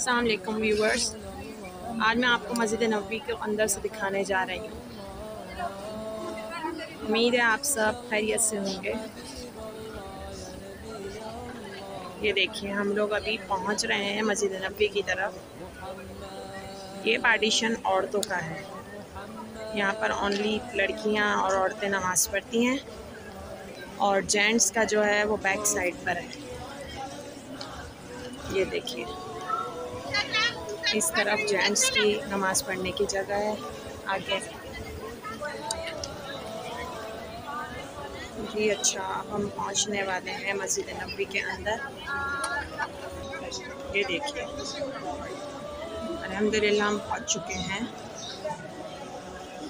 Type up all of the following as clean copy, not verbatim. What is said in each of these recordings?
अस्सलाम वालेकुम व्यूवर्स, आज मैं आपको मस्जिद नबवी के अंदर से दिखाने जा रही हूँ। उम्मीद है आप सब खैरियत से होंगे। ये देखिए, हम लोग अभी पहुँच रहे हैं मस्जिद नबवी की तरफ। ये पार्टीशन औरतों का है। यहाँ पर ओनली लड़कियाँ और औरतें नमाज़ पढ़ती हैं और जेंट्स का जो है वो बैक साइड पर है। ये देखिए, इस तरफ जेंट्स की नमाज़ पढ़ने की जगह है। आगे जी अच्छा, अब हम पहुंचने वाले हैं मस्जिद नबवी के अंदर। ये देखिए, अल्हम्दुलिल्लाह हम पहुंच चुके हैं।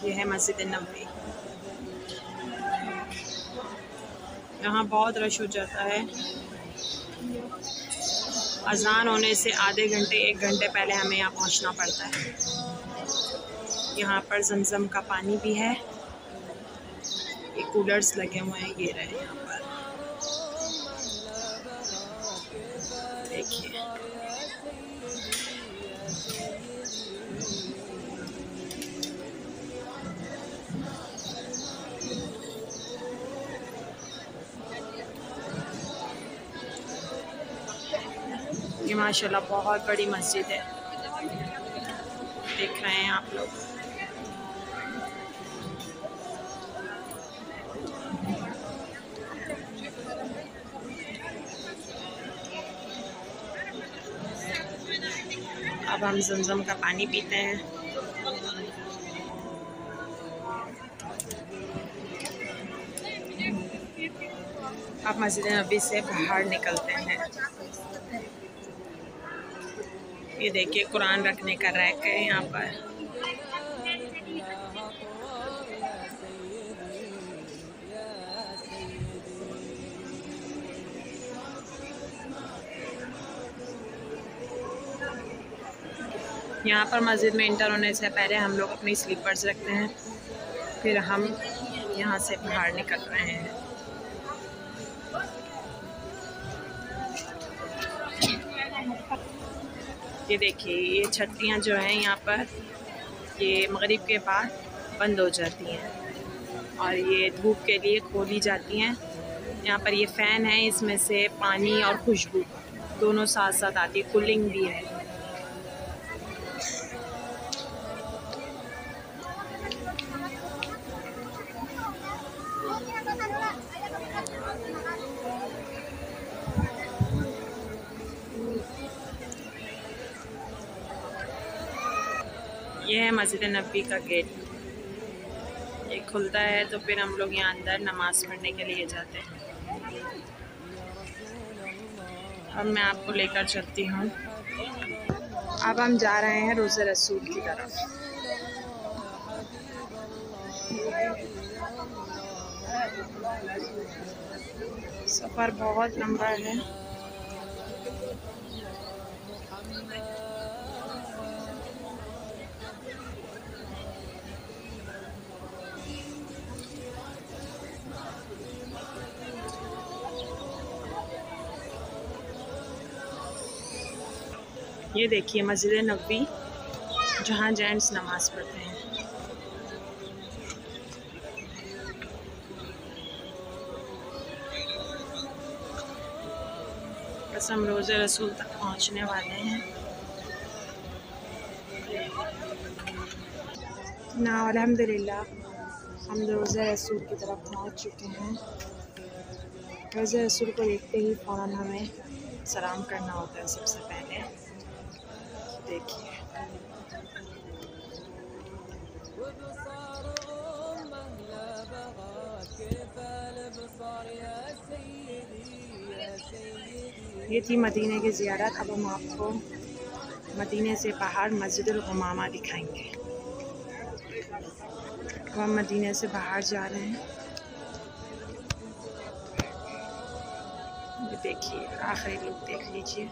ये है मस्जिद नबवी। यहाँ बहुत रश हो जाता है। अज़ान होने से आधे घंटे 1 घंटे पहले हमें यहाँ पहुँचना पड़ता है। यहाँ पर ज़मज़म का पानी भी है। ये कूलर्स लगे हुए हैं, ये रहे यहाँ पर। देखिए, ये माशाल्लाह बहुत बड़ी मस्जिद है, देख रहे हैं आप लोग। अब हम ज़मज़म का पानी पीते हैं। अब मस्जिद नबी से बाहर निकलते हैं। ये देखिए, कुरान रखने का रैक है यहाँ पर। यहाँ पर मस्जिद में इंटर होने से पहले हम लोग अपनी स्लीपर्स रखते हैं, फिर हम यहाँ से बाहर निकल रहे हैं। ये देखिए, ये छतरियाँ जो हैं यहाँ पर, ये मगरिब के बाद बंद हो जाती हैं और ये धूप के लिए खोली जाती हैं। यहाँ पर ये फ़ैन है, इसमें से पानी और खुशबू दोनों साथ साथ आती है, कूलिंग भी है। ये है मस्जिद नबवी का गेट। ये खुलता है तो फिर हम लोग यहाँ अंदर नमाज़ पढ़ने के लिए जाते हैं। अब मैं आपको लेकर चलती हूँ। अब हम जा रहे हैं रोज़े रसूल की तरफ। सफ़र बहुत लंबा है। ये देखिए मस्जिद नबवी, जहाँ जेंट्स नमाज पढ़ते हैं। बस हम रोज़े रसूल तक पहुँचने वाले हैं ना। अल्हम्दुलिल्लाह हम रोज़े रसूल की तरफ पहुँच चुके हैं। रोज़े रसूल को देखते ही फ़ौरन हमें सलाम करना होता है सबसे पहले। देखिए, ये थी मदीने की ज़ियारत। अब हम आपको मदीने से बाहर मस्जिदुल गमामा दिखाएंगे। अब हम मदीने से बाहर जा रहे हैं। ये देखिए, आखिरी लुक देख लीजिए।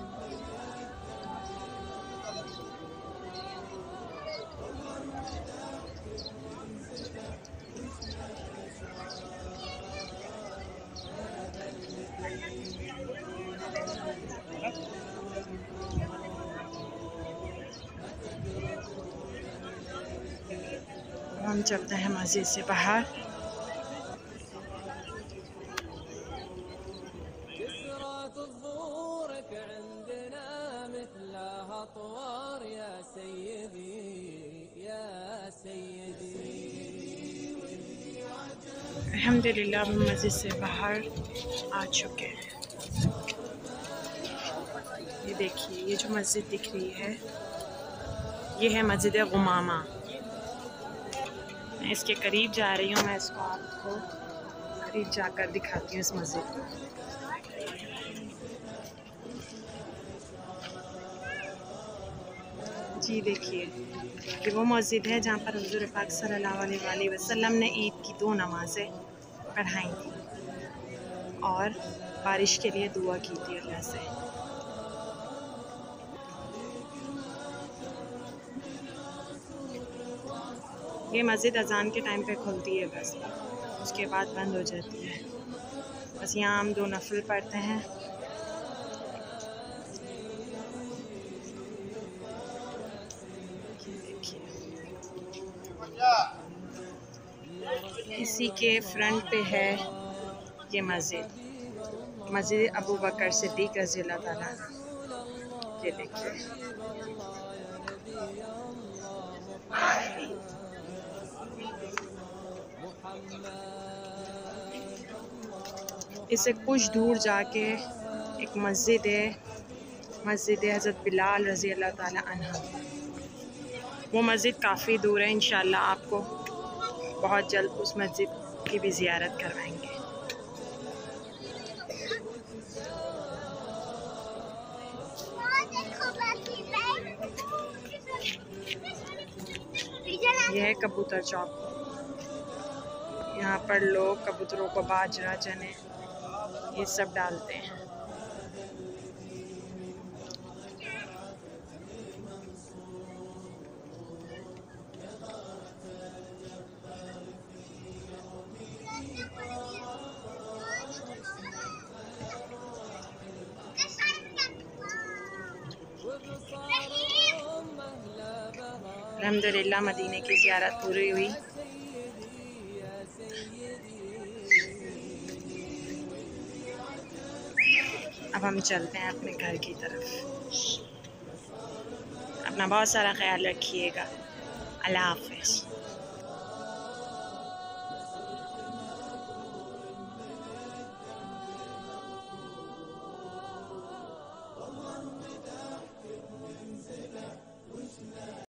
हम चलते हैं मस्जिद से बाहर। अल्हम्दुलिल्लाह हम मस्जिद से बाहर आ चुके हैं। ये देखिए, ये जो मस्जिद दिख रही है ये है मस्जिद गुमामा। मैं इसके करीब जा रही हूँ, मैं इसको आपको करीब जाकर दिखाती हूँ इस मस्जिद को। जी देखिए, ये वो मस्जिद है जहाँ पर हुज़ूर पाक सल्लल्लाहु अलैहि वसल्लम ने ईद की 2 नमाज़ें पढ़ाई थी और बारिश के लिए दुआ की थी अल्लाह से। ये मस्जिद अजान के टाइम पे खुलती है बस, उसके बाद बंद हो जाती है। बस यहाँ हम 2 नफल पढ़ते हैं। इसी के फ्रंट पे है ये मस्जिद अबू बकर सिद्दीक़ रज़ियल्लाहु ताला। ये देखिए, इससे कुछ दूर जाके एक मस्जिद है, मस्जिद हज़रत बिलाल रज़ियल्लाहु ताला अन्हु। वो मस्जिद काफ़ी दूर है, इंशाअल्लाह आपको बहुत जल्द उस मस्जिद की भी ज़ियारत करवाएंगे। यह है कबूतर चौक। यहाँ पर लोग कबूतरों को बाजरा, चने ये सब डालते हैं। अल्हम्दुलिल्लाह मदीने की ज़ियारत पूरी हुई। अब हम चलते हैं अपने घर की तरफ। अपना बहुत सारा ख्याल रखिएगा। अल्लाह हाफ़िज़।